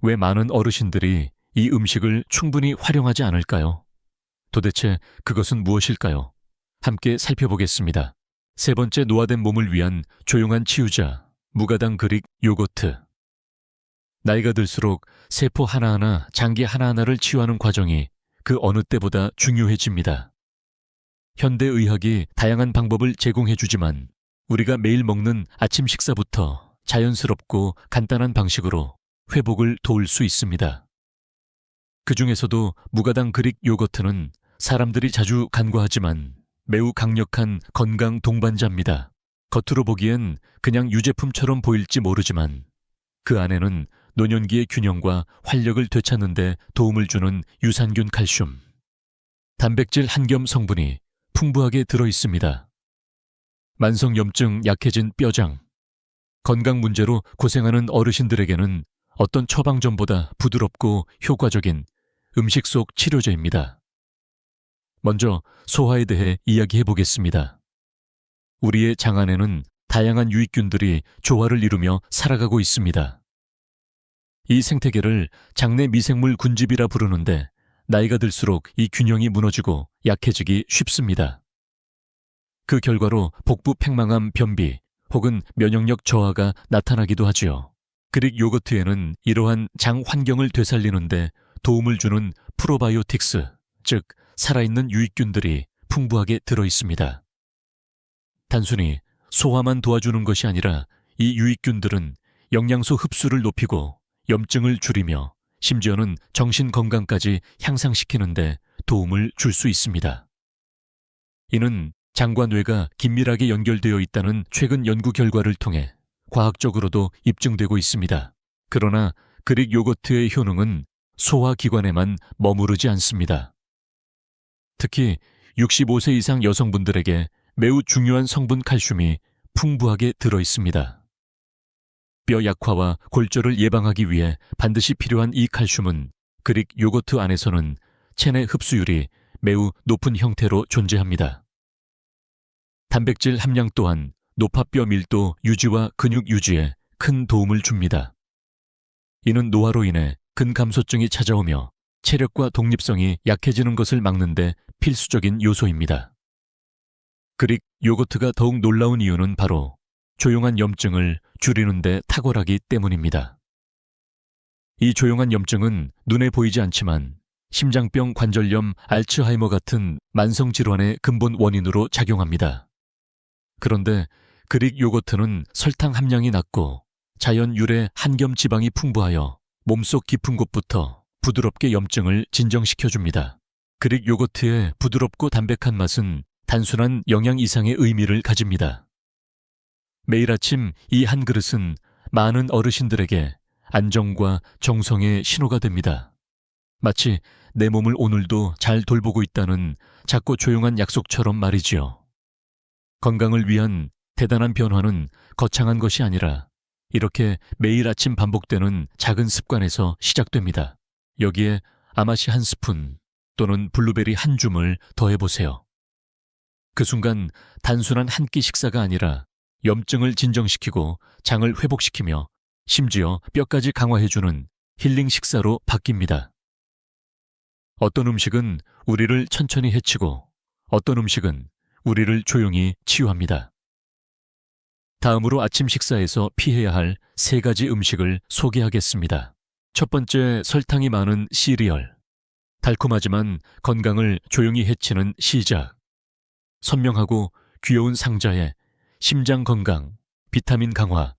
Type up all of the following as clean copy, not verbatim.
왜 많은 어르신들이 이 음식을 충분히 활용하지 않을까요? 도대체 그것은 무엇일까요? 함께 살펴보겠습니다. 세 번째, 노화된 몸을 위한 조용한 치유자, 무가당 그릭 요거트. 나이가 들수록 세포 하나하나, 장기 하나하나를 치유하는 과정이 그 어느 때보다 중요해집니다. 현대의학이 다양한 방법을 제공해주지만 우리가 매일 먹는 아침 식사부터 자연스럽고 간단한 방식으로 회복을 도울 수 있습니다. 그 중에서도 무가당 그릭 요거트는 사람들이 자주 간과하지만 매우 강력한 건강 동반자입니다. 겉으로 보기엔 그냥 유제품처럼 보일지 모르지만 그 안에는 노년기의 균형과 활력을 되찾는 데 도움을 주는 유산균 칼슘, 단백질 한겸 성분이 풍부하게 들어있습니다. 만성염증, 약해진 뼈장, 건강 문제로 고생하는 어르신들에게는 어떤 처방전보다 부드럽고 효과적인 음식 속 치료제입니다. 먼저 소화에 대해 이야기해 보겠습니다. 우리의 장 안에는 다양한 유익균들이 조화를 이루며 살아가고 있습니다. 이 생태계를 장내 미생물 군집이라 부르는데 나이가 들수록 이 균형이 무너지고 약해지기 쉽습니다. 그 결과로 복부 팽만함, 변비 혹은 면역력 저하가 나타나기도 하지요. 그릭 요거트에는 이러한 장 환경을 되살리는데 도움을 주는 프로바이오틱스, 즉 살아있는 유익균들이 풍부하게 들어있습니다. 단순히 소화만 도와주는 것이 아니라 이 유익균들은 영양소 흡수를 높이고 염증을 줄이며 심지어는 정신 건강까지 향상시키는데 도움을 줄 수 있습니다. 이는 장과 뇌가 긴밀하게 연결되어 있다는 최근 연구 결과를 통해 과학적으로도 입증되고 있습니다. 그러나 그릭 요거트의 효능은 소화기관에만 머무르지 않습니다. 특히 65세 이상 여성분들에게 매우 중요한 성분 칼슘이 풍부하게 들어있습니다. 뼈 약화와 골절을 예방하기 위해 반드시 필요한 이 칼슘은 그릭 요거트 안에서는 체내 흡수율이 매우 높은 형태로 존재합니다. 단백질 함량 또한 노파 뼈 밀도 유지와 근육 유지에 큰 도움을 줍니다. 이는 노화로 인해 근감소증이 찾아오며 체력과 독립성이 약해지는 것을 막는 데 필수적인 요소입니다. 그릭 요거트가 더욱 놀라운 이유는 바로 조용한 염증을 줄이는 데 탁월하기 때문입니다. 이 조용한 염증은 눈에 보이지 않지만 심장병, 관절염, 알츠하이머 같은 만성질환의 근본 원인으로 작용합니다. 그런데 그릭 요거트는 설탕 함량이 낮고 자연 유래 한겸 지방이 풍부하여 몸속 깊은 곳부터 부드럽게 염증을 진정시켜줍니다. 그릭 요거트의 부드럽고 담백한 맛은 단순한 영양 이상의 의미를 가집니다. 매일 아침 이 한 그릇은 많은 어르신들에게 안정과 정성의 신호가 됩니다. 마치 내 몸을 오늘도 잘 돌보고 있다는 작고 조용한 약속처럼 말이지요. 건강을 위한 대단한 변화는 거창한 것이 아니라 이렇게 매일 아침 반복되는 작은 습관에서 시작됩니다. 여기에 아마시 한 스푼 또는 블루베리 한 줌을 더해보세요. 그 순간 단순한 한 끼 식사가 아니라 염증을 진정시키고 장을 회복시키며 심지어 뼈까지 강화해주는 힐링 식사로 바뀝니다. 어떤 음식은 우리를 천천히 해치고 어떤 음식은 우리를 조용히 치유합니다. 다음으로 아침 식사에서 피해야 할 3가지 음식을 소개하겠습니다. 첫 번째, 설탕이 많은 시리얼. 달콤하지만 건강을 조용히 해치는 시작. 선명하고 귀여운 상자에 심장 건강, 비타민 강화,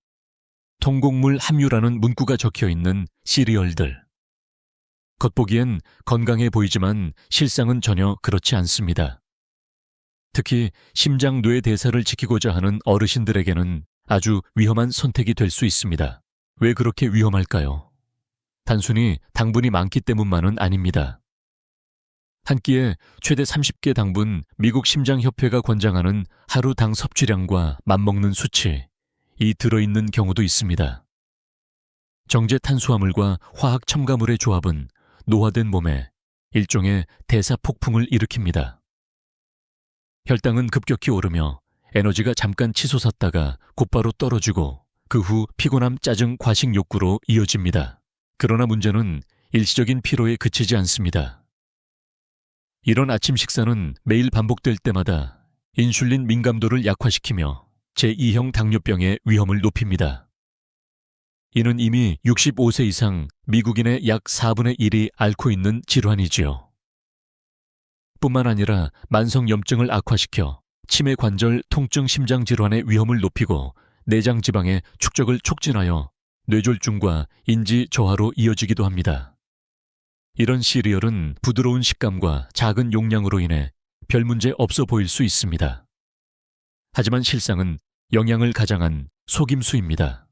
통곡물 함유라는 문구가 적혀있는 시리얼들. 겉보기엔 건강해 보이지만 실상은 전혀 그렇지 않습니다. 특히 심장 뇌 대사를 지키고자 하는 어르신들에게는 아주 위험한 선택이 될 수 있습니다. 왜 그렇게 위험할까요? 단순히 당분이 많기 때문만은 아닙니다. 한 끼에 최대 30개 당분 미국 심장협회가 권장하는 하루 당 섭취량과 맞먹는 수치, 이 들어있는 경우도 있습니다. 정제 탄수화물과 화학 첨가물의 조합은 노화된 몸에 일종의 대사폭풍을 일으킵니다. 혈당은 급격히 오르며 에너지가 잠깐 치솟았다가 곧바로 떨어지고 그 후 피곤함, 짜증, 과식 욕구로 이어집니다. 그러나 문제는 일시적인 피로에 그치지 않습니다. 이런 아침 식사는 매일 반복될 때마다 인슐린 민감도를 약화시키며 제2형 당뇨병의 위험을 높입니다. 이는 이미 65세 이상 미국인의 약 4분의 1이 앓고 있는 질환이지요. 뿐만 아니라 만성염증을 악화시켜 치매 관절 통증 심장 질환의 위험을 높이고 내장 지방의 축적을 촉진하여 뇌졸중과 인지 저하로 이어지기도 합니다. 이런 시리얼은 부드러운 식감과 작은 용량으로 인해 별 문제 없어 보일 수 있습니다. 하지만 실상은 영양을 가장한 속임수입니다.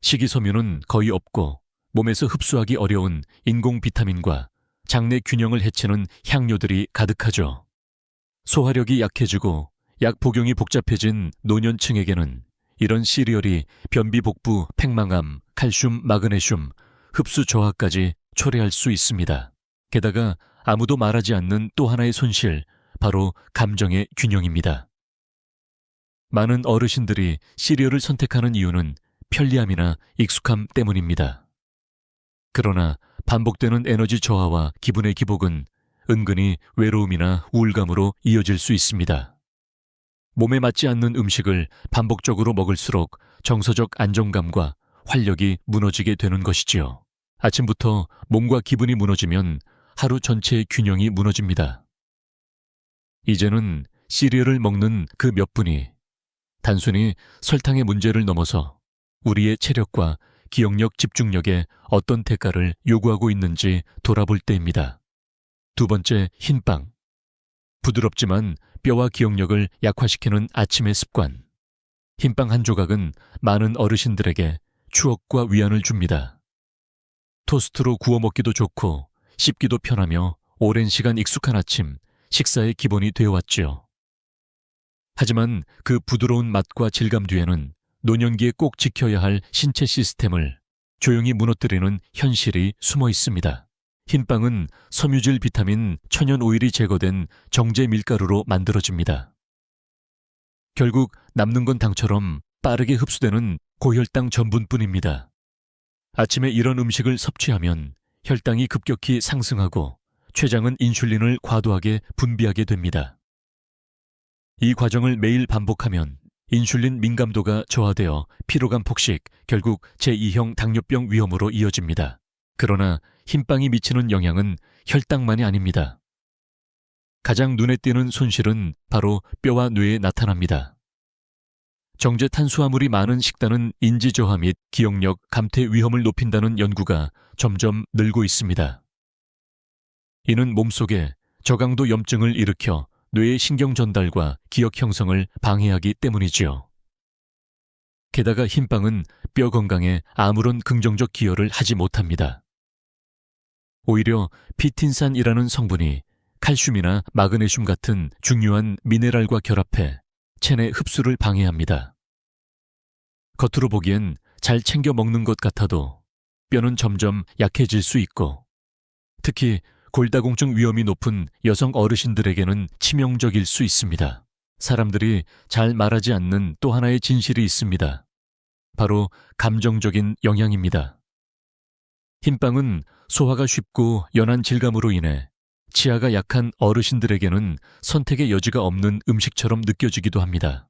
식이섬유는 거의 없고 몸에서 흡수하기 어려운 인공 비타민과 장내 균형을 해치는 향료들이 가득하죠. 소화력이 약해지고 약 복용이 복잡해진 노년층에게는 이런 시리얼이 변비 복부, 팽만감, 칼슘, 마그네슘, 흡수 저하까지 초래할 수 있습니다. 게다가 아무도 말하지 않는 또 하나의 손실, 바로 감정의 균형입니다. 많은 어르신들이 시리얼을 선택하는 이유는 편리함이나 익숙함 때문입니다. 그러나 반복되는 에너지 저하와 기분의 기복은 은근히 외로움이나 우울감으로 이어질 수 있습니다. 몸에 맞지 않는 음식을 반복적으로 먹을수록 정서적 안정감과 활력이 무너지게 되는 것이지요. 아침부터 몸과 기분이 무너지면 하루 전체의 균형이 무너집니다. 이제는 시리얼을 먹는 그 몇 분이 단순히 설탕의 문제를 넘어서 우리의 체력과 기억력, 집중력에 어떤 대가를 요구하고 있는지 돌아볼 때입니다. 두 번째, 흰빵. 부드럽지만 뼈와 기억력을 약화시키는 아침의 습관. 흰빵 한 조각은 많은 어르신들에게 추억과 위안을 줍니다. 토스트로 구워 먹기도 좋고 씹기도 편하며 오랜 시간 익숙한 아침, 식사의 기본이 되어왔지요. 하지만 그 부드러운 맛과 질감 뒤에는 노년기에 꼭 지켜야 할 신체 시스템을 조용히 무너뜨리는 현실이 숨어 있습니다. 흰빵은 섬유질 비타민, 천연 오일이 제거된 정제 밀가루로 만들어집니다. 결국 남는 건 당처럼 빠르게 흡수되는 고혈당 전분뿐입니다. 아침에 이런 음식을 섭취하면 혈당이 급격히 상승하고 췌장은 인슐린을 과도하게 분비하게 됩니다. 이 과정을 매일 반복하면 인슐린 민감도가 저하되어 피로감 폭식, 결국 제2형 당뇨병 위험으로 이어집니다. 그러나 흰빵이 미치는 영향은 혈당만이 아닙니다. 가장 눈에 띄는 손실은 바로 뼈와 뇌에 나타납니다. 정제 탄수화물이 많은 식단은 인지 저하 및 기억력, 감퇴 위험을 높인다는 연구가 점점 늘고 있습니다. 이는 몸속에 저강도 염증을 일으켜 뇌의 신경 전달과 기억 형성을 방해하기 때문이지요. 게다가 흰빵은 뼈 건강에 아무런 긍정적 기여를 하지 못합니다. 오히려 피틴산이라는 성분이 칼슘이나 마그네슘 같은 중요한 미네랄과 결합해 체내 흡수를 방해합니다. 겉으로 보기엔 잘 챙겨 먹는 것 같아도 뼈는 점점 약해질 수 있고 특히 골다공증 위험이 높은 여성 어르신들에게는 치명적일 수 있습니다. 사람들이 잘 말하지 않는 또 하나의 진실이 있습니다. 바로 감정적인 영향입니다. 흰빵은 소화가 쉽고 연한 질감으로 인해 치아가 약한 어르신들에게는 선택의 여지가 없는 음식처럼 느껴지기도 합니다.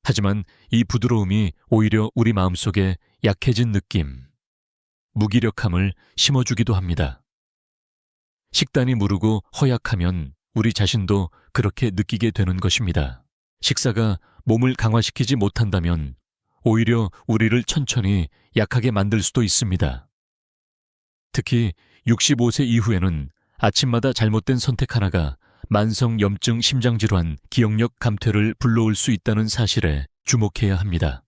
하지만 이 부드러움이 오히려 우리 마음속에 약해진 느낌, 무기력함을 심어주기도 합니다. 식단이 무르고 허약하면 우리 자신도 그렇게 느끼게 되는 것입니다. 식사가 몸을 강화시키지 못한다면 오히려 우리를 천천히 약하게 만들 수도 있습니다. 특히 65세 이후에는 아침마다 잘못된 선택 하나가 만성 염증 심장질환, 기억력 감퇴를 불러올 수 있다는 사실에 주목해야 합니다.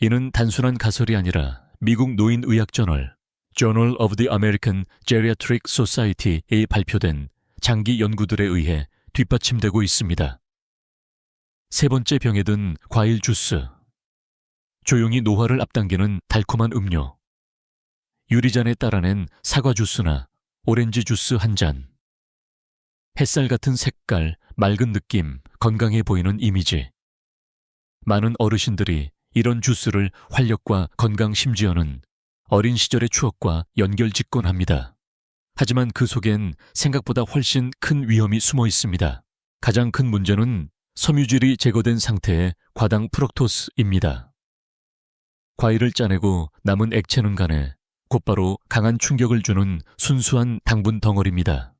이는 단순한 가설이 아니라 미국 노인의학저널 Journal of the American Geriatric Society에 발표된 장기 연구들에 의해 뒷받침되고 있습니다. 세 번째 병에 든 과일 주스. 조용히 노화를 앞당기는 달콤한 음료. 유리잔에 따라낸 사과 주스나 오렌지 주스 한 잔. 햇살 같은 색깔, 맑은 느낌, 건강해 보이는 이미지. 많은 어르신들이 이런 주스를 활력과 건강 심지어는 어린 시절의 추억과 연결짓곤 합니다. 하지만 그 속엔 생각보다 훨씬 큰 위험이 숨어 있습니다. 가장 큰 문제는 섬유질이 제거된 상태의 과당 프럭토스입니다. 과일을 짜내고 남은 액체는 간에 곧바로 강한 충격을 주는 순수한 당분 덩어리입니다.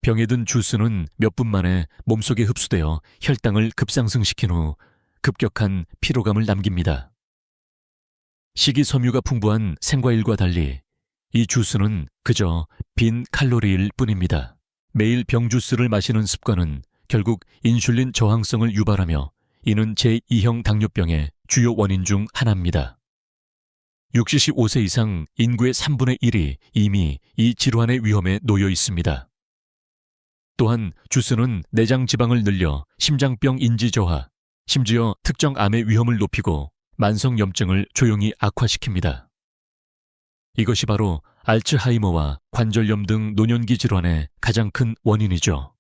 병에 든 주스는 몇 분 만에 몸속에 흡수되어 혈당을 급상승시킨 후 급격한 피로감을 남깁니다. 식이섬유가 풍부한 생과일과 달리 이 주스는 그저 빈 칼로리일 뿐입니다. 매일 병주스를 마시는 습관은 결국 인슐린 저항성을 유발하며 이는 제2형 당뇨병의 주요 원인 중 하나입니다. 65세 이상 인구의 3분의 1이 이미 이 질환의 위험에 놓여 있습니다. 또한 주스는 내장 지방을 늘려 심장병 인지 저하, 심지어 특정 암의 위험을 높이고 만성 염증을 조용히 악화시킵니다. 이것이 바로 알츠하이머와 관절염 등 노년기 질환의 가장 큰 원인이죠.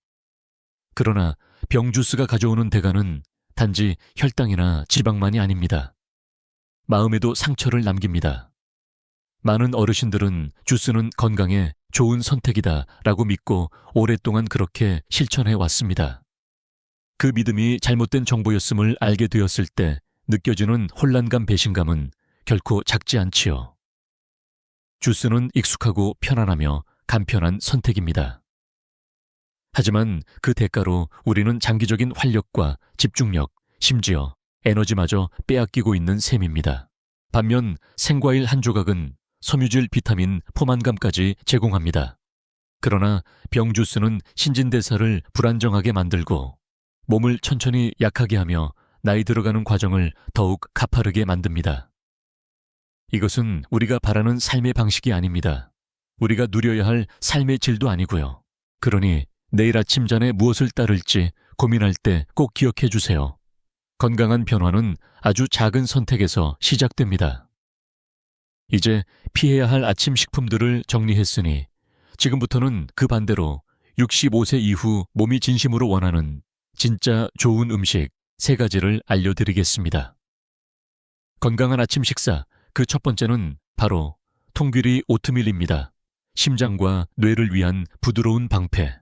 그러나 병주스가 가져오는 대가는 단지 혈당이나 지방만이 아닙니다. 마음에도 상처를 남깁니다. 많은 어르신들은 주스는 건강에 좋은 선택이다 라고 믿고 오랫동안 그렇게 실천해 왔습니다. 그 믿음이 잘못된 정보였음을 알게 되었을 때 느껴지는 혼란감, 배신감은 결코 작지 않지요. 주스는 익숙하고 편안하며 간편한 선택입니다. 하지만 그 대가로 우리는 장기적인 활력과 집중력, 심지어 에너지마저 빼앗기고 있는 셈입니다. 반면 생과일 한 조각은 섬유질, 비타민, 포만감까지 제공합니다. 그러나 병주스는 신진대사를 불안정하게 만들고 몸을 천천히 약하게 하며 나이 들어가는 과정을 더욱 가파르게 만듭니다. 이것은 우리가 바라는 삶의 방식이 아닙니다. 우리가 누려야 할 삶의 질도 아니고요. 그러니 내일 아침 전에 무엇을 따를지 고민할 때 꼭 기억해 주세요. 건강한 변화는 아주 작은 선택에서 시작됩니다. 이제 피해야 할 아침 식품들을 정리했으니 지금부터는 그 반대로 65세 이후 몸이 진심으로 원하는 진짜 좋은 음식 3가지를 알려드리겠습니다. 건강한 아침 식사, 그 첫 번째는 바로 통귀리 오트밀입니다. 심장과 뇌를 위한 부드러운 방패.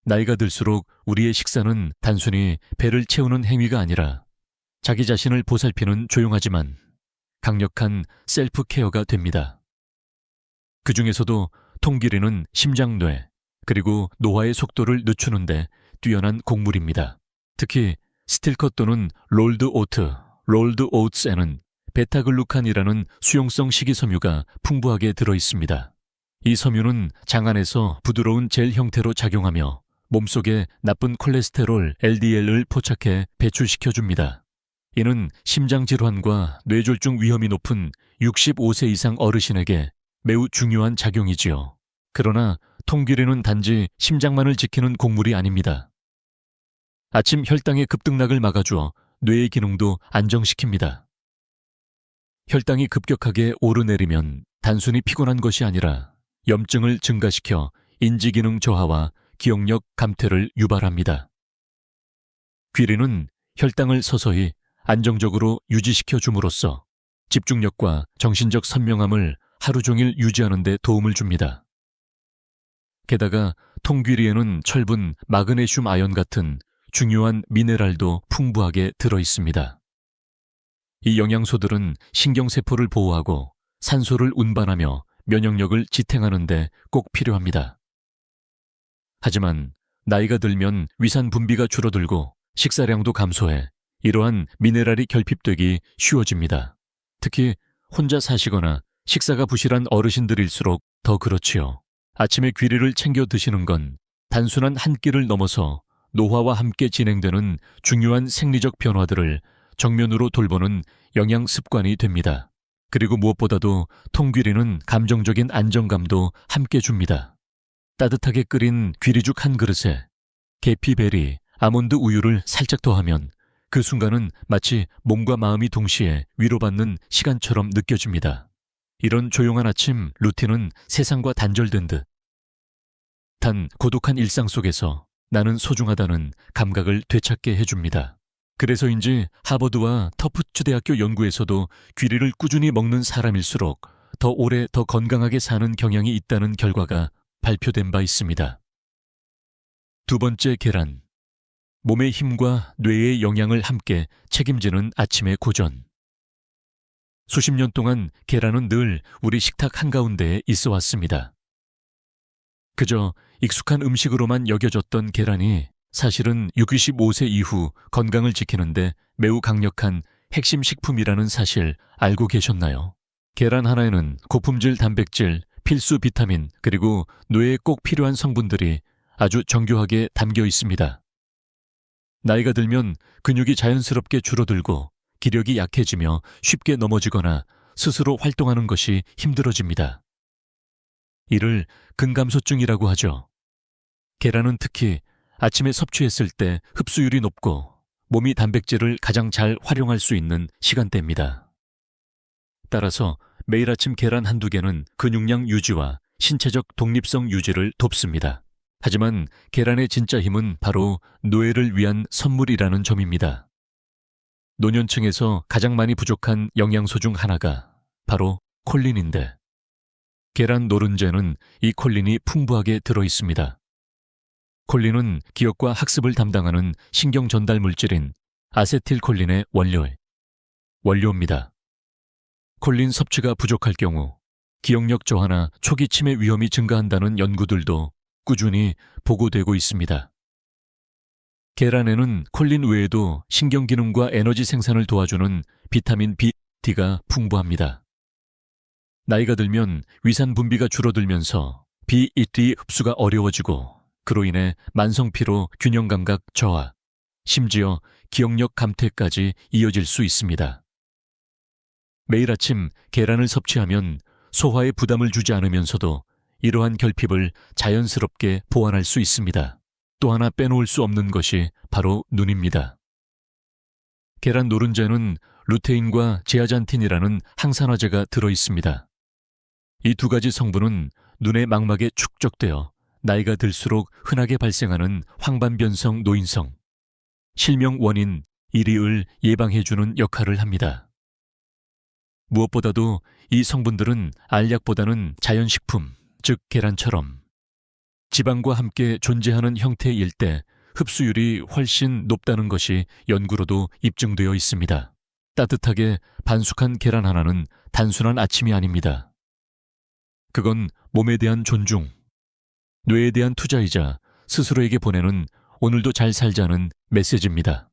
나이가 들수록 우리의 식사는 단순히 배를 채우는 행위가 아니라 자기 자신을 보살피는 조용하지만 강력한 셀프 케어가 됩니다. 그 중에서도 통귀리는 심장뇌 그리고 노화의 속도를 늦추는데 뛰어난 곡물입니다. 특히 스틸컷 또는 롤드 오트스에는 베타글루칸이라는 수용성 식이섬유가 풍부하게 들어있습니다. 이 섬유는 장 안에서 부드러운 젤 형태로 작용하며 몸속에 나쁜 콜레스테롤 LDL을 포착해 배출시켜줍니다. 이는 심장질환과 뇌졸중 위험이 높은 65세 이상 어르신에게 매우 중요한 작용이지요. 그러나 통귀리는 단지 심장만을 지키는 곡물이 아닙니다. 아침 혈당의 급등락을 막아주어 뇌의 기능도 안정시킵니다. 혈당이 급격하게 오르내리면 단순히 피곤한 것이 아니라 염증을 증가시켜 인지기능 저하와 기억력 감퇴를 유발합니다. 귀리는 혈당을 서서히 안정적으로 유지시켜 줌으로써 집중력과 정신적 선명함을 하루 종일 유지하는 데 도움을 줍니다. 게다가 통귀리에는 철분, 마그네슘, 아연 같은 중요한 미네랄도 풍부하게 들어있습니다. 이 영양소들은 신경세포를 보호하고 산소를 운반하며 면역력을 지탱하는 데 꼭 필요합니다. 하지만 나이가 들면 위산 분비가 줄어들고 식사량도 감소해 이러한 미네랄이 결핍되기 쉬워집니다. 특히 혼자 사시거나 식사가 부실한 어르신들일수록 더 그렇지요. 아침에 귀리를 챙겨 드시는 건 단순한 한 끼를 넘어서 노화와 함께 진행되는 중요한 생리적 변화들을 정면으로 돌보는 영양 습관이 됩니다. 그리고 무엇보다도 통귀리는 감정적인 안정감도 함께 줍니다. 따뜻하게 끓인 귀리죽 한 그릇에 계피베리, 아몬드 우유를 살짝 더하면 그 순간은 마치 몸과 마음이 동시에 위로받는 시간처럼 느껴집니다. 이런 조용한 아침 루틴은 세상과 단절된 듯 단 고독한 일상 속에서 나는 소중하다는 감각을 되찾게 해줍니다. 그래서인지 하버드와 터프츠 대학교 연구에서도 귀리를 꾸준히 먹는 사람일수록 더 오래 더 건강하게 사는 경향이 있다는 결과가 발표된 바 있습니다. 두 번째, 계란. 몸의 힘과 뇌의 영양을 함께 책임지는 아침의 고전. 수십 년 동안 계란은 늘 우리 식탁 한가운데에 있어 왔습니다. 그저 익숙한 음식으로만 여겨졌던 계란이 사실은 65세 이후 건강을 지키는데 매우 강력한 핵심 식품이라는 사실 알고 계셨나요? 계란 하나에는 고품질 단백질, 필수 비타민, 그리고 뇌에 꼭 필요한 성분들이 아주 정교하게 담겨 있습니다. 나이가 들면 근육이 자연스럽게 줄어들고 기력이 약해지며 쉽게 넘어지거나 스스로 활동하는 것이 힘들어집니다. 이를 근감소증이라고 하죠. 계란은 특히 아침에 섭취했을 때 흡수율이 높고 몸이 단백질을 가장 잘 활용할 수 있는 시간대입니다. 따라서 매일 아침 계란 한두 개는 근육량 유지와 신체적 독립성 유지를 돕습니다. 하지만 계란의 진짜 힘은 바로 노예를 위한 선물이라는 점입니다. 노년층에서 가장 많이 부족한 영양소 중 하나가 바로 콜린인데, 계란 노른자에는 이 콜린이 풍부하게 들어 있습니다. 콜린은 기억과 학습을 담당하는 신경 전달 물질인 아세틸콜린의 원료입니다. 콜린 섭취가 부족할 경우 기억력 저하나 초기 치매 위험이 증가한다는 연구들도 꾸준히 보고되고 있습니다. 계란에는 콜린 외에도 신경기능과 에너지 생산을 도와주는 비타민 B, D가 풍부합니다. 나이가 들면 위산 분비가 줄어들면서 B, D 흡수가 어려워지고 그로 인해 만성피로, 균형감각 저하, 심지어 기억력 감퇴까지 이어질 수 있습니다. 매일 아침 계란을 섭취하면 소화에 부담을 주지 않으면서도 이러한 결핍을 자연스럽게 보완할 수 있습니다. 또 하나 빼놓을 수 없는 것이 바로 눈입니다. 계란 노른자에는 루테인과 제아잔틴이라는 항산화제가 들어 있습니다. 이 두 가지 성분은 눈의 망막에 축적되어 나이가 들수록 흔하게 발생하는 황반변성 노인성, 실명 원인 이리을 예방해주는 역할을 합니다. 무엇보다도 이 성분들은 알약보다는 자연식품, 즉 계란처럼 지방과 함께 존재하는 형태일 때 흡수율이 훨씬 높다는 것이 연구로도 입증되어 있습니다. 따뜻하게 반숙한 계란 하나는 단순한 아침이 아닙니다. 그건 몸에 대한 존중, 뇌에 대한 투자이자 스스로에게 보내는 오늘도 잘 살자는 메시지입니다.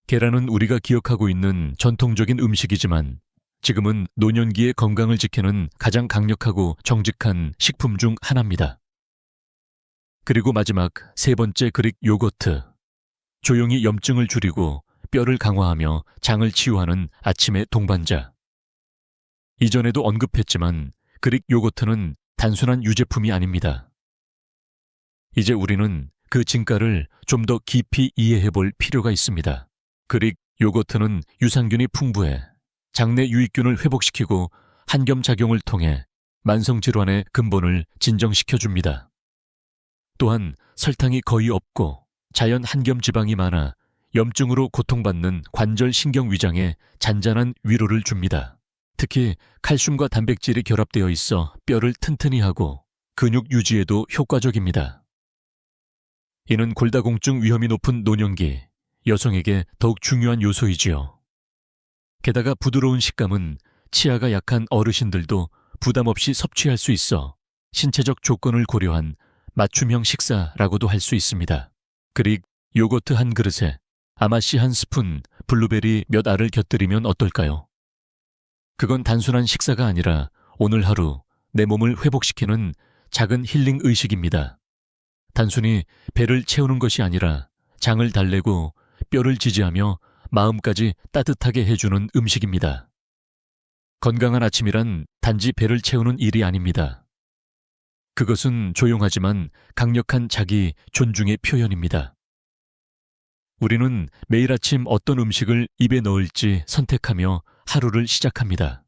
계란은 우리가 기억하고 있는 전통적인 음식이지만 지금은 노년기의 건강을 지키는 가장 강력하고 정직한 식품 중 하나입니다. 그리고 마지막 세 번째, 그릭 요거트. 조용히 염증을 줄이고 뼈를 강화하며 장을 치유하는 아침의 동반자. 이전에도 언급했지만 그릭 요거트는 단순한 유제품이 아닙니다. 이제 우리는 그 진가를 좀 더 깊이 이해해 볼 필요가 있습니다. 그릭 요거트는 유산균이 풍부해 장내 유익균을 회복시키고 한겸작용을 통해 만성질환의 근본을 진정시켜줍니다. 또한 설탕이 거의 없고 자연 한겸지방이 많아 염증으로 고통받는 관절 신경위장에 잔잔한 위로를 줍니다. 특히 칼슘과 단백질이 결합되어 있어 뼈를 튼튼히 하고 근육 유지에도 효과적입니다. 이는 골다공증 위험이 높은 노년기, 여성에게 더욱 중요한 요소이지요. 게다가 부드러운 식감은 치아가 약한 어르신들도 부담 없이 섭취할 수 있어 신체적 조건을 고려한 맞춤형 식사라고도 할 수 있습니다. 그릭 요거트 한 그릇에 아마씨 한 스푼, 블루베리 몇 알을 곁들이면 어떨까요? 그건 단순한 식사가 아니라 오늘 하루 내 몸을 회복시키는 작은 힐링 의식입니다. 단순히 배를 채우는 것이 아니라 장을 달래고 뼈를 지지하며 마음까지 따뜻하게 해주는 음식입니다. 건강한 아침이란 단지 배를 채우는 일이 아닙니다. 그것은 조용하지만 강력한 자기 존중의 표현입니다. 우리는 매일 아침 어떤 음식을 입에 넣을지 선택하며 하루를 시작합니다.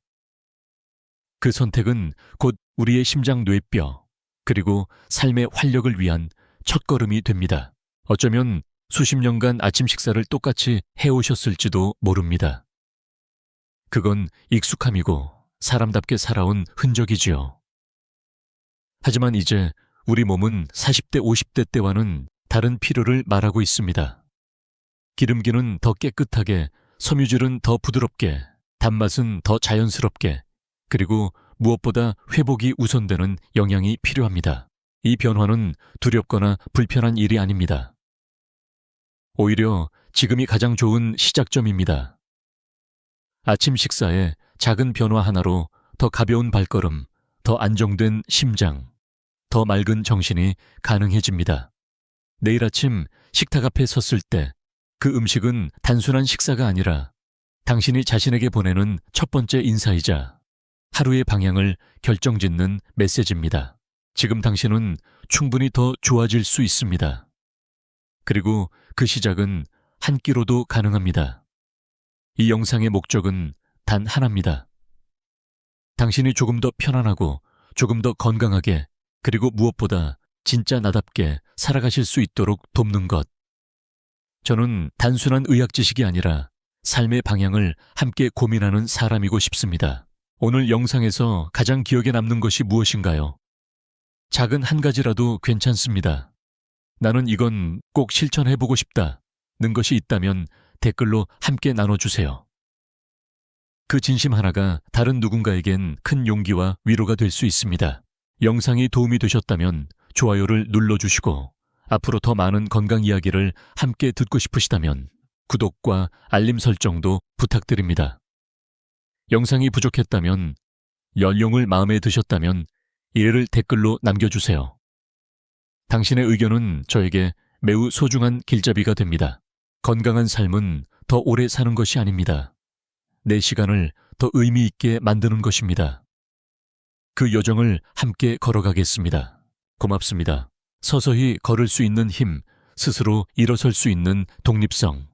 그 선택은 곧 우리의 심장 뇌뼈, 그리고 삶의 활력을 위한 첫걸음이 됩니다. 어쩌면 수십 년간 아침 식사를 똑같이 해오셨을지도 모릅니다. 그건 익숙함이고 사람답게 살아온 흔적이지요. 하지만 이제 우리 몸은 40대, 50대 때와는 다른 필요를 말하고 있습니다. 기름기는 더 깨끗하게, 섬유질은 더 부드럽게, 단맛은 더 자연스럽게, 그리고 무엇보다 회복이 우선되는 영양이 필요합니다. 이 변화는 두렵거나 불편한 일이 아닙니다. 오히려 지금이 가장 좋은 시작점입니다. 아침 식사에 작은 변화 하나로 더 가벼운 발걸음, 더 안정된 심장, 더 맑은 정신이 가능해집니다. 내일 아침 식탁 앞에 섰을 때 그 음식은 단순한 식사가 아니라 당신이 자신에게 보내는 첫 번째 인사이자 하루의 방향을 결정짓는 메시지입니다. 지금 당신은 충분히 더 좋아질 수 있습니다. 그리고 그 시작은 한 끼로도 가능합니다. 이 영상의 목적은 단 하나입니다. 당신이 조금 더 편안하고 조금 더 건강하게 그리고 무엇보다 진짜 나답게 살아가실 수 있도록 돕는 것. 저는 단순한 의학 지식이 아니라 삶의 방향을 함께 고민하는 사람이고 싶습니다. 오늘 영상에서 가장 기억에 남는 것이 무엇인가요? 작은 한 가지라도 괜찮습니다. 나는 이건 꼭 실천해보고 싶다는 것이 있다면 댓글로 함께 나눠주세요. 그 진심 하나가 다른 누군가에겐 큰 용기와 위로가 될 수 있습니다. 영상이 도움이 되셨다면 좋아요를 눌러주시고 앞으로 더 많은 건강 이야기를 함께 듣고 싶으시다면 구독과 알림 설정도 부탁드립니다. 영상이 부족했다면, 연용을 마음에 드셨다면 이를 댓글로 남겨주세요. 당신의 의견은 저에게 매우 소중한 길잡이가 됩니다. 건강한 삶은 더 오래 사는 것이 아닙니다. 내 시간을 더 의미 있게 만드는 것입니다. 그 여정을 함께 걸어가겠습니다. 고맙습니다. 서서히 걸을 수 있는 힘, 스스로 일어설 수 있는 독립성,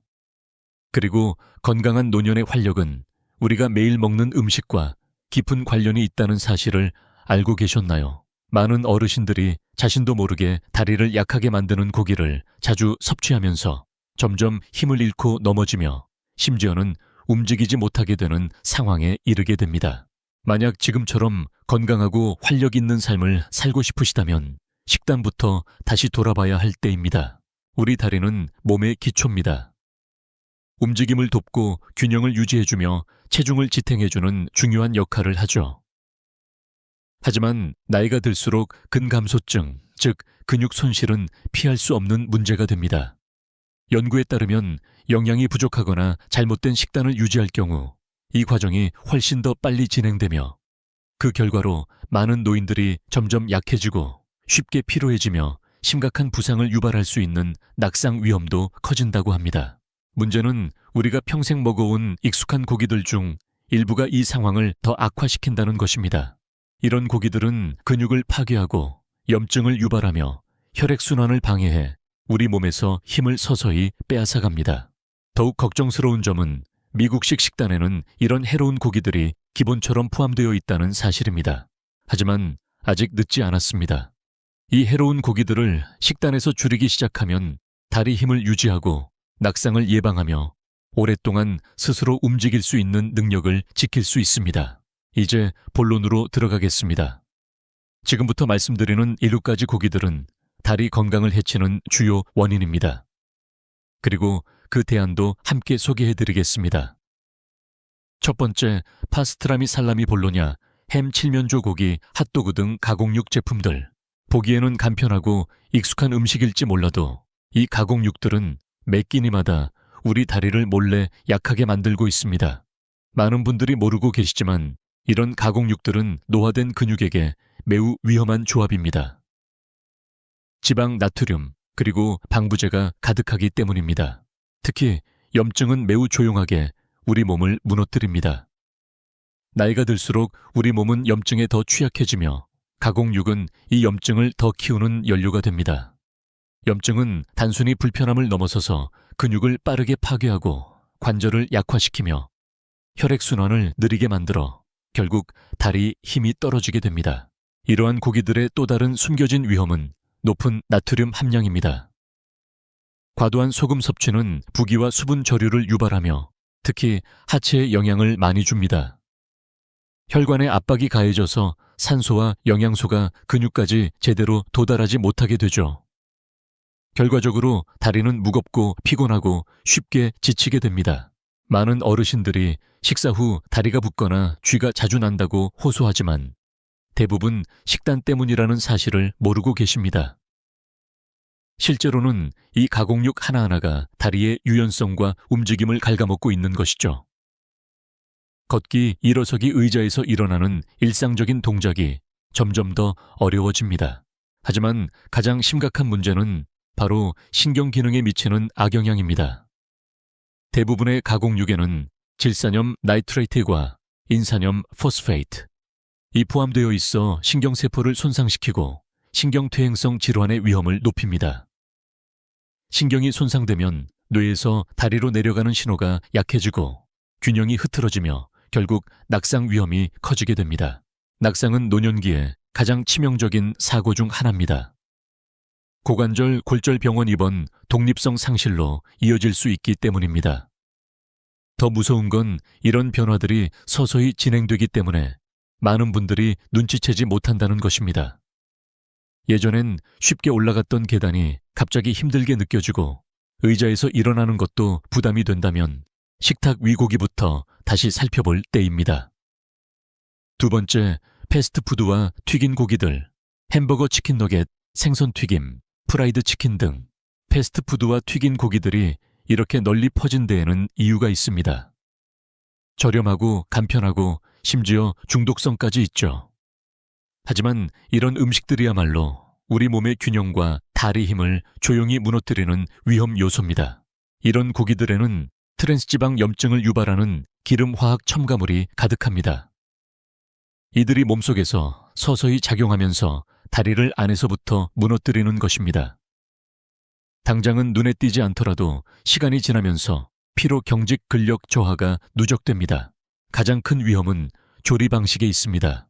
그리고 건강한 노년의 활력은 우리가 매일 먹는 음식과 깊은 관련이 있다는 사실을 알고 계셨나요? 많은 어르신들이 자신도 모르게 다리를 약하게 만드는 고기를 자주 섭취하면서 점점 힘을 잃고 넘어지며 심지어는 움직이지 못하게 되는 상황에 이르게 됩니다. 만약 지금처럼 건강하고 활력 있는 삶을 살고 싶으시다면 식단부터 다시 돌아봐야 할 때입니다. 우리 다리는 몸의 기초입니다. 움직임을 돕고 균형을 유지해주며 체중을 지탱해주는 중요한 역할을 하죠. 하지만 나이가 들수록 근감소증, 즉 근육 손실은 피할 수 없는 문제가 됩니다. 연구에 따르면 영양이 부족하거나 잘못된 식단을 유지할 경우 이 과정이 훨씬 더 빨리 진행되며 그 결과로 많은 노인들이 점점 약해지고 쉽게 피로해지며 심각한 부상을 유발할 수 있는 낙상 위험도 커진다고 합니다. 문제는 우리가 평생 먹어온 익숙한 고기들 중 일부가 이 상황을 더 악화시킨다는 것입니다. 이런 고기들은 근육을 파괴하고 염증을 유발하며 혈액순환을 방해해 우리 몸에서 힘을 서서히 빼앗아갑니다. 더욱 걱정스러운 점은 미국식 식단에는 이런 해로운 고기들이 기본처럼 포함되어 있다는 사실입니다. 하지만 아직 늦지 않았습니다. 이 해로운 고기들을 식단에서 줄이기 시작하면 다리 힘을 유지하고 낙상을 예방하며 오랫동안 스스로 움직일 수 있는 능력을 지킬 수 있습니다. 이제 본론으로 들어가겠습니다. 지금부터 말씀드리는 7가지 고기들은 다리 건강을 해치는 주요 원인입니다. 그리고 그 대안도 함께 소개해드리겠습니다. 첫 번째, 파스트라미 살라미 볼로냐, 햄 칠면조 고기, 핫도그 등 가공육 제품들. 보기에는 간편하고 익숙한 음식일지 몰라도 이 가공육들은 매 끼니마다 우리 다리를 몰래 약하게 만들고 있습니다. 많은 분들이 모르고 계시지만 이런 가공육들은 노화된 근육에게 매우 위험한 조합입니다. 지방, 나트륨, 그리고 방부제가 가득하기 때문입니다. 특히 염증은 매우 조용하게 우리 몸을 무너뜨립니다. 나이가 들수록 우리 몸은 염증에 더 취약해지며 가공육은 이 염증을 더 키우는 연료가 됩니다. 염증은 단순히 불편함을 넘어서서 근육을 빠르게 파괴하고 관절을 약화시키며 혈액순환을 느리게 만들어 결국 다리 힘이 떨어지게 됩니다. 이러한 고기들의 또 다른 숨겨진 위험은 높은 나트륨 함량입니다. 과도한 소금 섭취는 부기와 수분 저류를 유발하며 특히 하체에 영향을 많이 줍니다. 혈관에 압박이 가해져서 산소와 영양소가 근육까지 제대로 도달하지 못하게 되죠. 결과적으로 다리는 무겁고 피곤하고 쉽게 지치게 됩니다. 많은 어르신들이 식사 후 다리가 붓거나 쥐가 자주 난다고 호소하지만 대부분 식단 때문이라는 사실을 모르고 계십니다. 실제로는 이 가공육 하나하나가 다리의 유연성과 움직임을 갉아먹고 있는 것이죠. 걷기, 일어서기 의자에서 일어나는 일상적인 동작이 점점 더 어려워집니다. 하지만 가장 심각한 문제는 바로 신경기능에 미치는 악영향입니다. 대부분의 가공육에는 질산염 나이트레이트과 인산염 포스페이트, 이 포함되어 있어 신경세포를 손상시키고 신경퇴행성 질환의 위험을 높입니다. 신경이 손상되면 뇌에서 다리로 내려가는 신호가 약해지고 균형이 흐트러지며 결국 낙상 위험이 커지게 됩니다. 낙상은 노년기에 가장 치명적인 사고 중 하나입니다. 고관절 골절병원 입원 독립성 상실로 이어질 수 있기 때문입니다. 더 무서운 건 이런 변화들이 서서히 진행되기 때문에 많은 분들이 눈치채지 못한다는 것입니다. 예전엔 쉽게 올라갔던 계단이 갑자기 힘들게 느껴지고 의자에서 일어나는 것도 부담이 된다면 식탁 위고기부터 다시 살펴볼 때입니다. 두 번째, 패스트푸드와 튀긴 고기들, 햄버거 치킨 너겟, 생선 튀김, 프라이드 치킨 등 패스트푸드와 튀긴 고기들이 이렇게 널리 퍼진 데에는 이유가 있습니다. 저렴하고 간편하고 심지어 중독성까지 있죠. 하지만 이런 음식들이야말로 우리 몸의 균형과 다리 힘을 조용히 무너뜨리는 위험 요소입니다. 이런 고기들에는 트랜스지방 염증을 유발하는 기름화학 첨가물이 가득합니다. 이들이 몸속에서 서서히 작용하면서 다리를 안에서부터 무너뜨리는 것입니다. 당장은 눈에 띄지 않더라도 시간이 지나면서 피로 경직 근력 저하가 누적됩니다. 가장 큰 위험은 조리 방식에 있습니다.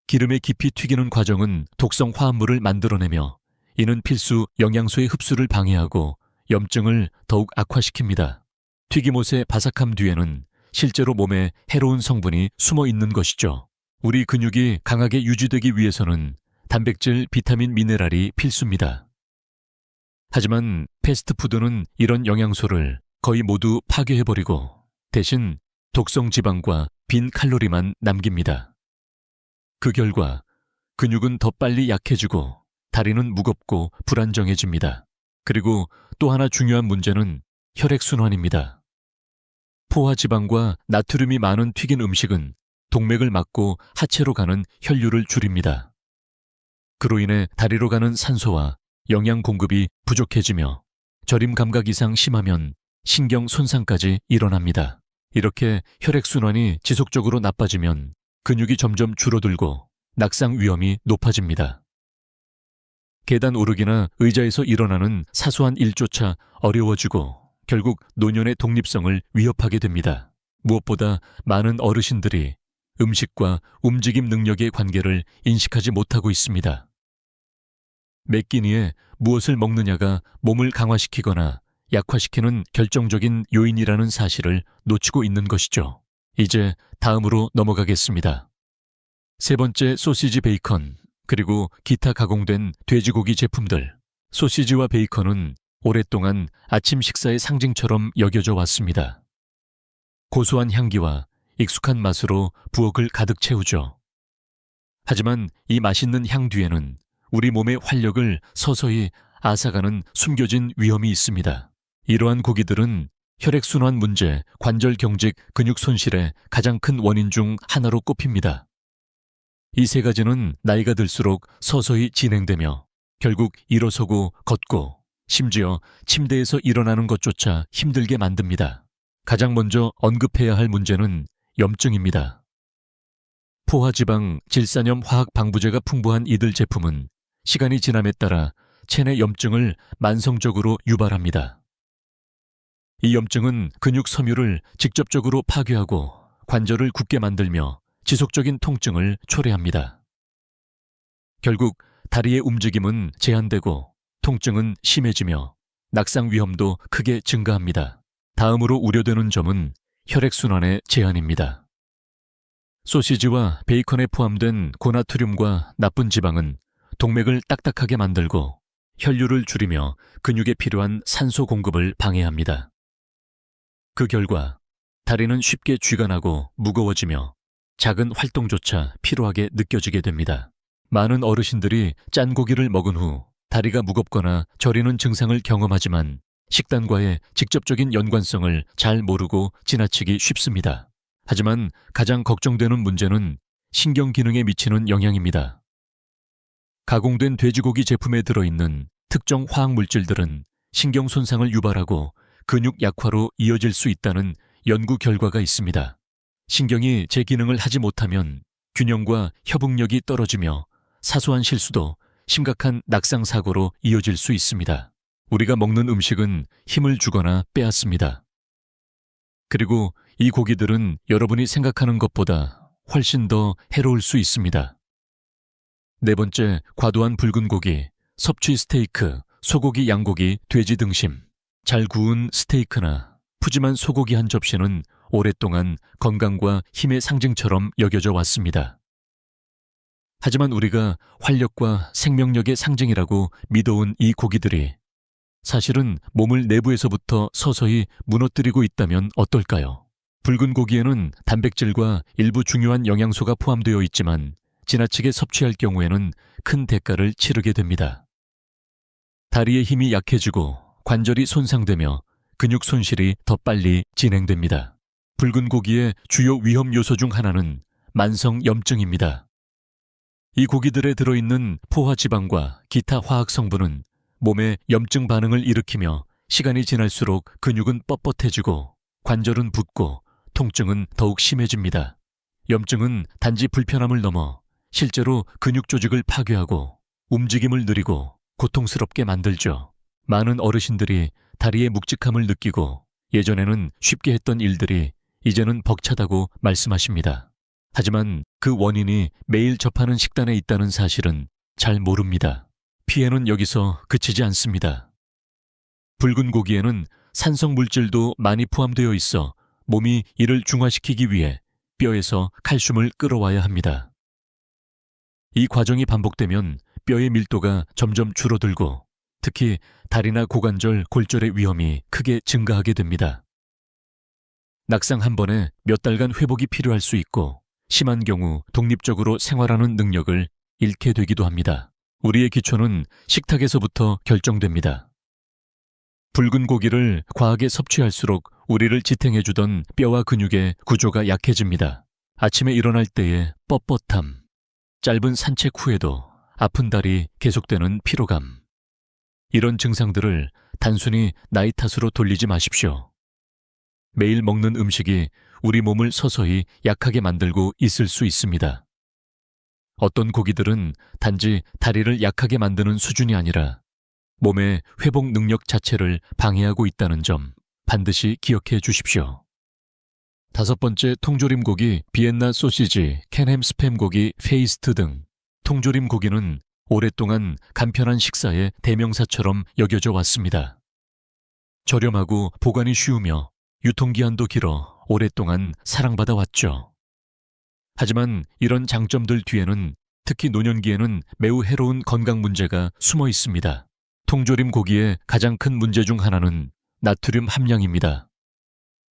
기름에 깊이 튀기는 과정은 독성 화합물을 만들어내며 이는 필수 영양소의 흡수를 방해하고 염증을 더욱 악화시킵니다. 튀김옷의 바삭함 뒤에는 실제로 몸에 해로운 성분이 숨어 있는 것이죠. 우리 근육이 강하게 유지되기 위해서는 단백질, 비타민, 미네랄이 필수입니다. 하지만 패스트푸드는 이런 영양소를 거의 모두 파괴해버리고 대신 독성 지방과 빈 칼로리만 남깁니다. 그 결과 근육은 더 빨리 약해지고 다리는 무겁고 불안정해집니다. 그리고 또 하나 중요한 문제는 혈액순환입니다. 포화지방과 나트륨이 많은 튀긴 음식은 동맥을 막고 하체로 가는 혈류를 줄입니다. 그로 인해 다리로 가는 산소와 영양 공급이 부족해지며 저림 감각 이상 심하면 신경 손상까지 일어납니다. 이렇게 혈액순환이 지속적으로 나빠지면 근육이 점점 줄어들고 낙상 위험이 높아집니다. 계단 오르기나 의자에서 일어나는 사소한 일조차 어려워지고 결국 노년의 독립성을 위협하게 됩니다. 무엇보다 많은 어르신들이 음식과 움직임 능력의 관계를 인식하지 못하고 있습니다. 매 끼니에 무엇을 먹느냐가 몸을 강화시키거나 약화시키는 결정적인 요인이라는 사실을 놓치고 있는 것이죠. 이제 다음으로 넘어가겠습니다. 세 번째, 소시지 베이컨, 그리고 기타 가공된 돼지고기 제품들. 소시지와 베이컨은 오랫동안 아침 식사의 상징처럼 여겨져 왔습니다. 고소한 향기와 익숙한 맛으로 부엌을 가득 채우죠. 하지만 이 맛있는 향 뒤에는 우리 몸의 활력을 서서히 앗아가는 숨겨진 위험이 있습니다. 이러한 고기들은 혈액순환 문제, 관절 경직, 근육 손실의 가장 큰 원인 중 하나로 꼽힙니다. 이 세 가지는 나이가 들수록 서서히 진행되며 결국 일어서고 걷고 심지어 침대에서 일어나는 것조차 힘들게 만듭니다. 가장 먼저 언급해야 할 문제는 염증입니다. 포화지방, 질산염 화학 방부제가 풍부한 이들 제품은 시간이 지남에 따라 체내 염증을 만성적으로 유발합니다. 이 염증은 근육 섬유를 직접적으로 파괴하고 관절을 굳게 만들며 지속적인 통증을 초래합니다. 결국 다리의 움직임은 제한되고 통증은 심해지며 낙상 위험도 크게 증가합니다. 다음으로 우려되는 점은 혈액순환의 제한입니다. 소시지와 베이컨에 포함된 고나트륨과 나쁜 지방은 동맥을 딱딱하게 만들고 혈류를 줄이며 근육에 필요한 산소 공급을 방해합니다. 그 결과 다리는 쉽게 쥐가 나고 무거워지며 작은 활동조차 피로하게 느껴지게 됩니다. 많은 어르신들이 짠 고기를 먹은 후 다리가 무겁거나 저리는 증상을 경험하지만 식단과의 직접적인 연관성을 잘 모르고 지나치기 쉽습니다. 하지만 가장 걱정되는 문제는 신경 기능에 미치는 영향입니다. 가공된 돼지고기 제품에 들어있는 특정 화학 물질들은 신경 손상을 유발하고 근육 약화로 이어질 수 있다는 연구 결과가 있습니다. 신경이 제 기능을 하지 못하면 균형과 협응력이 떨어지며 사소한 실수도 심각한 낙상 사고로 이어질 수 있습니다. 우리가 먹는 음식은 힘을 주거나 빼앗습니다. 그리고 이 고기들은 여러분이 생각하는 것보다 훨씬 더 해로울 수 있습니다. 네 번째, 과도한 붉은 고기, 섭취 스테이크, 소고기, 양고기, 돼지 등심, 잘 구운 스테이크나 푸짐한 소고기 한 접시는 오랫동안 건강과 힘의 상징처럼 여겨져 왔습니다. 하지만 우리가 활력과 생명력의 상징이라고 믿어온 이 고기들이 사실은 몸을 내부에서부터 서서히 무너뜨리고 있다면 어떨까요? 붉은 고기에는 단백질과 일부 중요한 영양소가 포함되어 있지만 지나치게 섭취할 경우에는 큰 대가를 치르게 됩니다. 다리의 힘이 약해지고 관절이 손상되며 근육 손실이 더 빨리 진행됩니다. 붉은 고기의 주요 위험 요소 중 하나는 만성염증입니다. 이 고기들에 들어있는 포화지방과 기타 화학 성분은 몸에 염증 반응을 일으키며 시간이 지날수록 근육은 뻣뻣해지고 관절은 붓고 통증은 더욱 심해집니다. 염증은 단지 불편함을 넘어 실제로 근육 조직을 파괴하고 움직임을 느리고 고통스럽게 만들죠. 많은 어르신들이 다리의 묵직함을 느끼고 예전에는 쉽게 했던 일들이 이제는 벅차다고 말씀하십니다. 하지만 그 원인이 매일 접하는 식단에 있다는 사실은 잘 모릅니다. 피해는 여기서 그치지 않습니다. 붉은 고기에는 산성 물질도 많이 포함되어 있어 몸이 이를 중화시키기 위해 뼈에서 칼슘을 끌어와야 합니다. 이 과정이 반복되면 뼈의 밀도가 점점 줄어들고 특히 다리나 고관절, 골절의 위험이 크게 증가하게 됩니다. 낙상 한 번에 몇 달간 회복이 필요할 수 있고 심한 경우 독립적으로 생활하는 능력을 잃게 되기도 합니다. 우리의 기초는 식탁에서부터 결정됩니다. 붉은 고기를 과하게 섭취할수록 우리를 지탱해주던 뼈와 근육의 구조가 약해집니다. 아침에 일어날 때의 뻣뻣함, 짧은 산책 후에도 아픈 다리, 계속되는 피로감. 이런 증상들을 단순히 나이 탓으로 돌리지 마십시오. 매일 먹는 음식이 우리 몸을 서서히 약하게 만들고 있을 수 있습니다. 어떤 고기들은 단지 다리를 약하게 만드는 수준이 아니라 몸의 회복 능력 자체를 방해하고 있다는 점 반드시 기억해 주십시오. 다섯 번째, 통조림 고기, 비엔나 소시지, 캔햄 스팸 고기, 페이스트 등 통조림 고기는 오랫동안 간편한 식사의 대명사처럼 여겨져 왔습니다. 저렴하고 보관이 쉬우며 유통기한도 길어 오랫동안 사랑받아 왔죠. 하지만 이런 장점들 뒤에는 특히 노년기에는 매우 해로운 건강 문제가 숨어 있습니다. 통조림 고기의 가장 큰 문제 중 하나는 나트륨 함량입니다.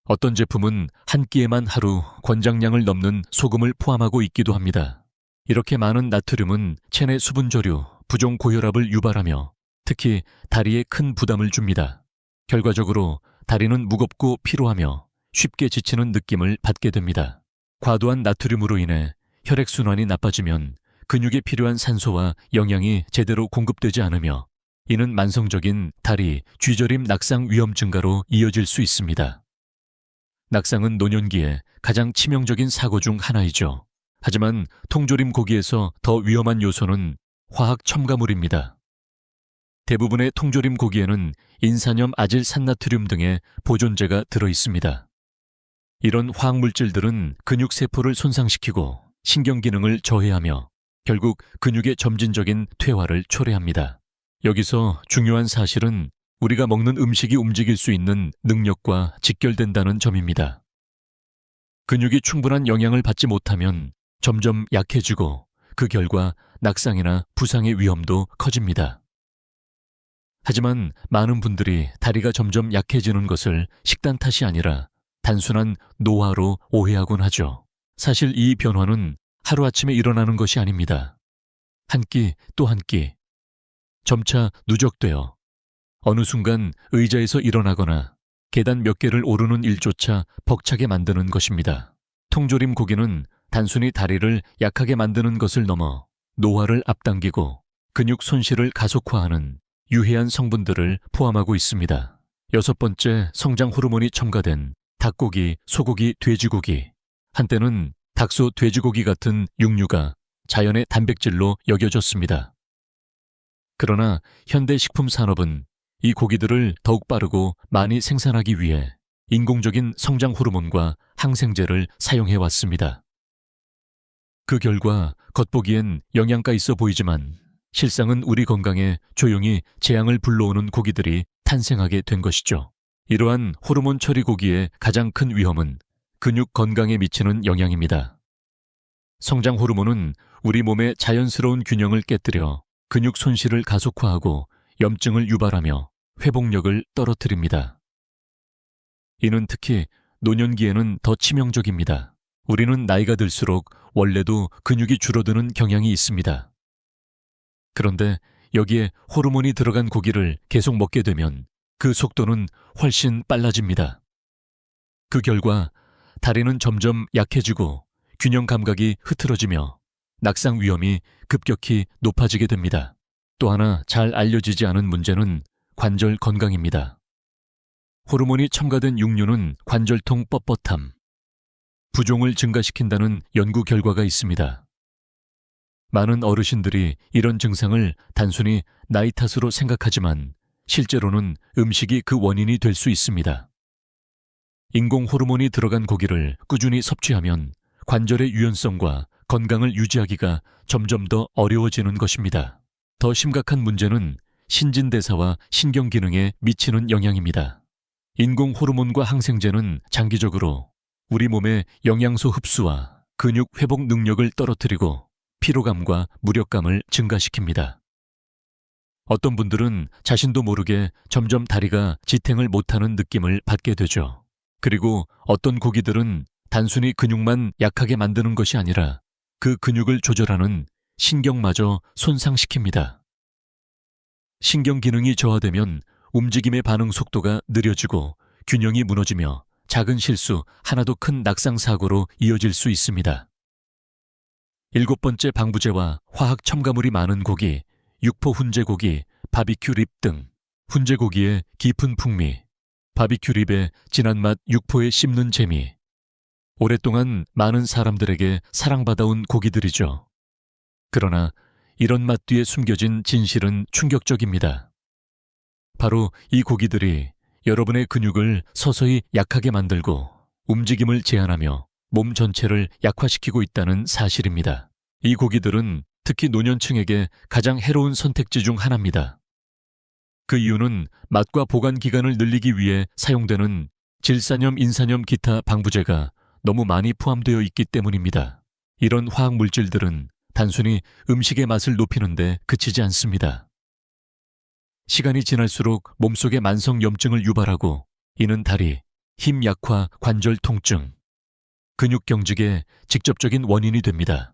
어떤 제품은 한 끼에만 하루 권장량을 넘는 소금을 포함하고 있기도 합니다. 이렇게 많은 나트륨은 체내 수분 저류, 부종 고혈압을 유발하며 특히 다리에 큰 부담을 줍니다. 결과적으로 다리는 무겁고 피로하며 쉽게 지치는 느낌을 받게 됩니다. 과도한 나트륨으로 인해 혈액순환이 나빠지면 근육에 필요한 산소와 영양이 제대로 공급되지 않으며 이는 만성적인 다리, 쥐저림 낙상 위험 증가로 이어질 수 있습니다. 낙상은 노년기에 가장 치명적인 사고 중 하나이죠. 하지만 통조림 고기에서 더 위험한 요소는 화학 첨가물입니다. 대부분의 통조림 고기에는 인산염 아질산나트륨 등의 보존제가 들어있습니다. 이런 화학물질들은 근육세포를 손상시키고 신경기능을 저해하며 결국 근육의 점진적인 퇴화를 초래합니다. 여기서 중요한 사실은 우리가 먹는 음식이 움직일 수 있는 능력과 직결된다는 점입니다. 근육이 충분한 영양을 받지 못하면 점점 약해지고 그 결과 낙상이나 부상의 위험도 커집니다. 하지만 많은 분들이 다리가 점점 약해지는 것을 식단 탓이 아니라 단순한 노화로 오해하곤 하죠. 사실 이 변화는 하루아침에 일어나는 것이 아닙니다. 한 끼 또 한 끼, 점차 누적되어 어느 순간 의자에서 일어나거나 계단 몇 개를 오르는 일조차 벅차게 만드는 것입니다. 통조림 고기는 단순히 다리를 약하게 만드는 것을 넘어 노화를 앞당기고 근육 손실을 가속화하는 유해한 성분들을 포함하고 있습니다. 6번째, 성장 호르몬이 첨가된 닭고기, 소고기, 돼지고기. 한때는 닭소, 돼지고기 같은 육류가 자연의 단백질로 여겨졌습니다. 그러나 현대 식품 산업은 이 고기들을 더욱 빠르고 많이 생산하기 위해 인공적인 성장 호르몬과 항생제를 사용해 왔습니다. 그 결과 겉보기엔 영양가 있어 보이지만 실상은 우리 건강에 조용히 재앙을 불러오는 고기들이 탄생하게 된 것이죠. 이러한 호르몬 처리 고기의 가장 큰 위험은 근육 건강에 미치는 영향입니다. 성장 호르몬은 우리 몸의 자연스러운 균형을 깨뜨려 근육 손실을 가속화하고 염증을 유발하며 회복력을 떨어뜨립니다. 이는 특히 노년기에는 더 치명적입니다. 우리는 나이가 들수록 원래도 근육이 줄어드는 경향이 있습니다. 그런데 여기에 호르몬이 들어간 고기를 계속 먹게 되면 그 속도는 훨씬 빨라집니다. 그 결과 다리는 점점 약해지고 균형 감각이 흐트러지며 낙상 위험이 급격히 높아지게 됩니다. 또 하나 잘 알려지지 않은 문제는 관절 건강입니다. 호르몬이 첨가된 육류는 관절통 뻣뻣함, 부종을 증가시킨다는 연구 결과가 있습니다. 많은 어르신들이 이런 증상을 단순히 나이 탓으로 생각하지만 실제로는 음식이 그 원인이 될 수 있습니다. 인공 호르몬이 들어간 고기를 꾸준히 섭취하면 관절의 유연성과 건강을 유지하기가 점점 더 어려워지는 것입니다. 더 심각한 문제는 신진대사와 신경기능에 미치는 영향입니다. 인공 호르몬과 항생제는 장기적으로 우리 몸의 영양소 흡수와 근육 회복 능력을 떨어뜨리고 피로감과 무력감을 증가시킵니다. 어떤 분들은 자신도 모르게 점점 다리가 지탱을 못하는 느낌을 받게 되죠. 그리고 어떤 고기들은 단순히 근육만 약하게 만드는 것이 아니라 그 근육을 조절하는 신경마저 손상시킵니다. 신경 기능이 저하되면 움직임의 반응 속도가 느려지고 균형이 무너지며 작은 실수, 하나도 큰 낙상 사고로 이어질 수 있습니다. 7번째, 방부제와 화학 첨가물이 많은 고기, 육포 훈제고기, 바비큐 립 등. 훈제고기의 깊은 풍미, 바비큐 립의 진한 맛, 육포에 씹는 재미. 오랫동안 많은 사람들에게 사랑받아온 고기들이죠. 그러나 이런 맛 뒤에 숨겨진 진실은 충격적입니다. 바로 이 고기들이 여러분의 근육을 서서히 약하게 만들고 움직임을 제한하며 몸 전체를 약화시키고 있다는 사실입니다. 이 고기들은 특히 노년층에게 가장 해로운 선택지 중 하나입니다. 그 이유는 맛과 보관 기간을 늘리기 위해 사용되는 질산염, 인산염, 기타 방부제가 너무 많이 포함되어 있기 때문입니다. 이런 화학 물질들은 단순히 음식의 맛을 높이는데 그치지 않습니다. 시간이 지날수록 몸속에 만성 염증을 유발하고 이는 다리, 힘 약화, 관절 통증, 근육 경직의 직접적인 원인이 됩니다.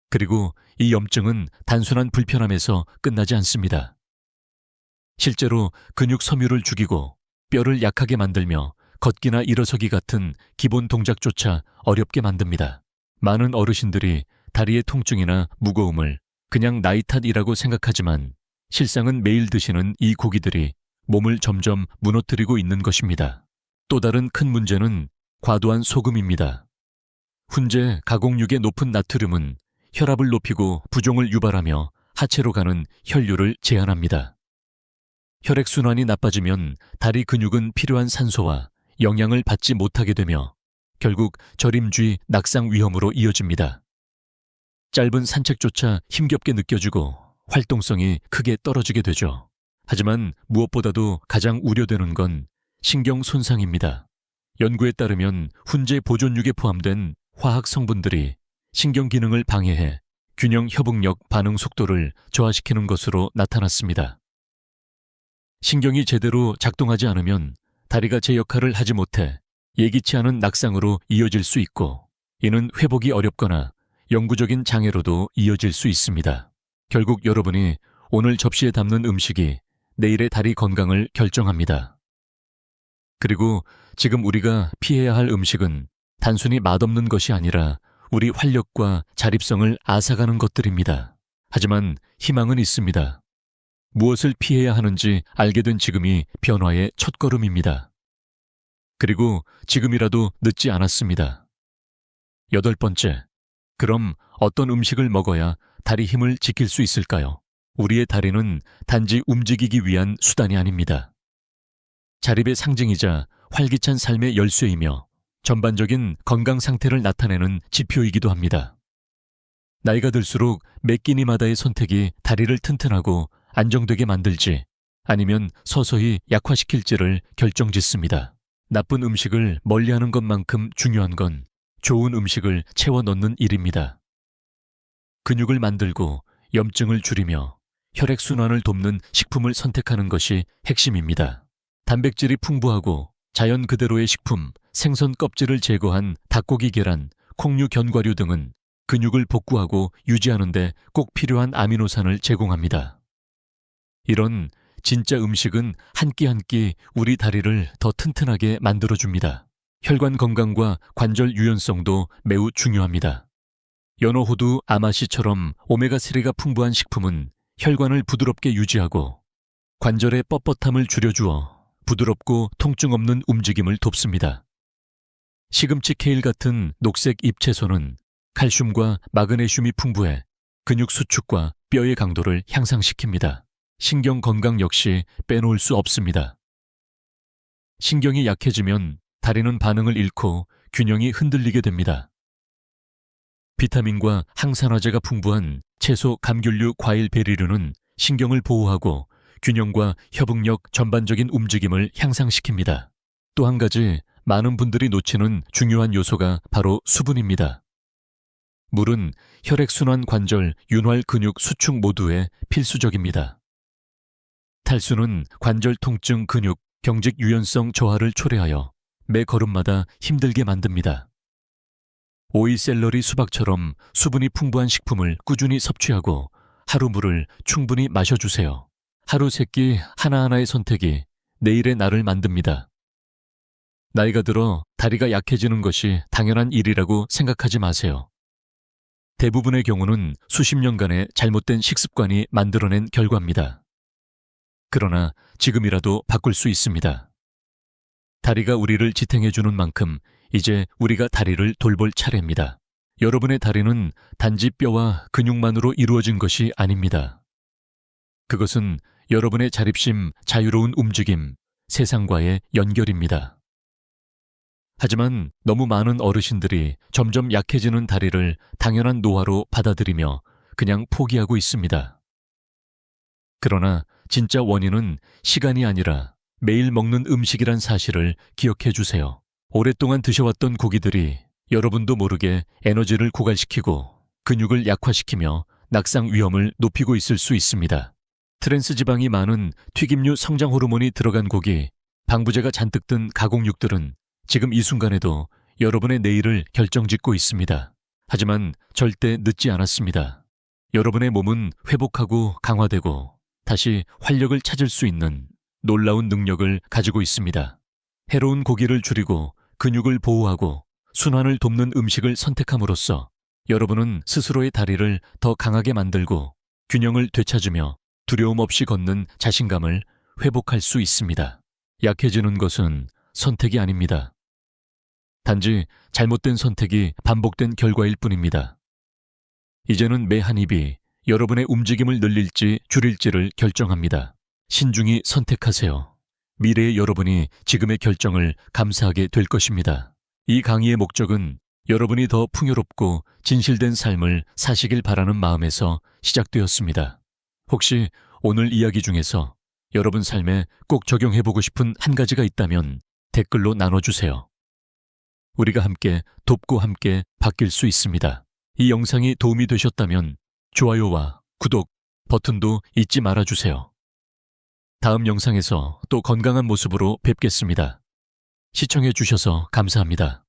그리고 이 염증은 단순한 불편함에서 끝나지 않습니다. 실제로 근육 섬유를 죽이고 뼈를 약하게 만들며 걷기나 일어서기 같은 기본 동작조차 어렵게 만듭니다. 많은 어르신들이 다리의 통증이나 무거움을 그냥 나이 탓이라고 생각하지만 실상은 매일 드시는 이 고기들이 몸을 점점 무너뜨리고 있는 것입니다. 또 다른 큰 문제는 과도한 소금입니다. 훈제, 가공육의 높은 나트륨은 혈압을 높이고 부종을 유발하며 하체로 가는 혈류를 제한합니다. 혈액순환이 나빠지면 다리 근육은 필요한 산소와 영양을 받지 못하게 되며 결국 저림쥐, 낙상 위험으로 이어집니다. 짧은 산책조차 힘겹게 느껴지고 활동성이 크게 떨어지게 되죠. 하지만 무엇보다도 가장 우려되는 건 신경 손상입니다. 연구에 따르면 훈제 보존육에 포함된 화학 성분들이 신경 기능을 방해해 균형 협응력 반응 속도를 저하시키는 것으로 나타났습니다. 신경이 제대로 작동하지 않으면 다리가 제 역할을 하지 못해 예기치 않은 낙상으로 이어질 수 있고, 이는 회복이 어렵거나 영구적인 장애로도 이어질 수 있습니다. 결국 여러분이 오늘 접시에 담는 음식이 내일의 다리 건강을 결정합니다. 그리고 지금 우리가 피해야 할 음식은 단순히 맛없는 것이 아니라 우리 활력과 자립성을 앗아가는 것들입니다. 하지만 희망은 있습니다. 무엇을 피해야 하는지 알게 된 지금이 변화의 첫걸음입니다. 그리고 지금이라도 늦지 않았습니다. 8번째, 그럼 어떤 음식을 먹어야 다리 힘을 지킬 수 있을까요? 우리의 다리는 단지 움직이기 위한 수단이 아닙니다. 자립의 상징이자 활기찬 삶의 열쇠이며 전반적인 건강 상태를 나타내는 지표이기도 합니다. 나이가 들수록 매 끼니마다의 선택이 다리를 튼튼하고 안정되게 만들지 아니면 서서히 약화시킬지를 결정짓습니다. 나쁜 음식을 멀리하는 것만큼 중요한 건 좋은 음식을 채워 넣는 일입니다. 근육을 만들고 염증을 줄이며 혈액순환을 돕는 식품을 선택하는 것이 핵심입니다. 단백질이 풍부하고 자연 그대로의 식품, 생선 껍질을 제거한 닭고기, 계란, 콩류, 견과류 등은 근육을 복구하고 유지하는 데 꼭 필요한 아미노산을 제공합니다. 이런 진짜 음식은 한 끼 한 끼 우리 다리를 더 튼튼하게 만들어줍니다. 혈관 건강과 관절 유연성도 매우 중요합니다. 연어, 호두, 아마씨처럼 오메가3가 풍부한 식품은 혈관을 부드럽게 유지하고 관절의 뻣뻣함을 줄여주어 부드럽고 통증 없는 움직임을 돕습니다. 시금치, 케일 같은 녹색 잎채소는 칼슘과 마그네슘이 풍부해 근육 수축과 뼈의 강도를 향상시킵니다. 신경 건강 역시 빼놓을 수 없습니다. 신경이 약해지면 다리는 반응을 잃고 균형이 흔들리게 됩니다. 비타민과 항산화제가 풍부한 채소, 감귤류, 과일, 베리류는 신경을 보호하고 균형과 협응력, 전반적인 움직임을 향상시킵니다. 또 한 가지 많은 분들이 놓치는 중요한 요소가 바로 수분입니다. 물은 혈액순환, 관절, 윤활, 근육, 수축 모두에 필수적입니다. 탈수는 관절 통증, 근육, 경직 유연성 저하를 초래하여 매 걸음마다 힘들게 만듭니다. 오이, 샐러리, 수박처럼 수분이 풍부한 식품을 꾸준히 섭취하고 하루 물을 충분히 마셔주세요. 하루 3끼 하나하나의 선택이 내일의 나를 만듭니다. 나이가 들어 다리가 약해지는 것이 당연한 일이라고 생각하지 마세요. 대부분의 경우는 수십 년간의 잘못된 식습관이 만들어낸 결과입니다. 그러나 지금이라도 바꿀 수 있습니다. 다리가 우리를 지탱해주는 만큼 이제 우리가 다리를 돌볼 차례입니다. 여러분의 다리는 단지 뼈와 근육만으로 이루어진 것이 아닙니다. 그것은 여러분의 자립심, 자유로운 움직임, 세상과의 연결입니다. 하지만 너무 많은 어르신들이 점점 약해지는 다리를 당연한 노화로 받아들이며 그냥 포기하고 있습니다. 그러나 진짜 원인은 시간이 아니라 매일 먹는 음식이란 사실을 기억해 주세요. 오랫동안 드셔왔던 고기들이 여러분도 모르게 에너지를 고갈시키고 근육을 약화시키며 낙상 위험을 높이고 있을 수 있습니다. 트랜스 지방이 많은 튀김류, 성장 호르몬이 들어간 고기, 방부제가 잔뜩 든 가공육들은 지금 이 순간에도 여러분의 내일을 결정짓고 있습니다. 하지만 절대 늦지 않았습니다. 여러분의 몸은 회복하고 강화되고 다시 활력을 찾을 수 있는 놀라운 능력을 가지고 있습니다. 해로운 고기를 줄이고 근육을 보호하고 순환을 돕는 음식을 선택함으로써 여러분은 스스로의 다리를 더 강하게 만들고 균형을 되찾으며 두려움 없이 걷는 자신감을 회복할 수 있습니다. 약해지는 것은 선택이 아닙니다. 단지 잘못된 선택이 반복된 결과일 뿐입니다. 이제는 매 한 입이 여러분의 움직임을 늘릴지 줄일지를 결정합니다. 신중히 선택하세요. 미래의 여러분이 지금의 결정을 감사하게 될 것입니다. 이 강의의 목적은 여러분이 더 풍요롭고 진실된 삶을 사시길 바라는 마음에서 시작되었습니다. 혹시 오늘 이야기 중에서 여러분 삶에 꼭 적용해보고 싶은 한 가지가 있다면 댓글로 나눠주세요. 우리가 함께 돕고 함께 바뀔 수 있습니다. 이 영상이 도움이 되셨다면 좋아요와 구독 버튼도 잊지 말아주세요. 다음 영상에서 또 건강한 모습으로 뵙겠습니다. 시청해주셔서 감사합니다.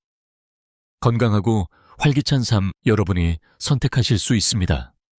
건강하고 활기찬 삶 여러분이 선택하실 수 있습니다.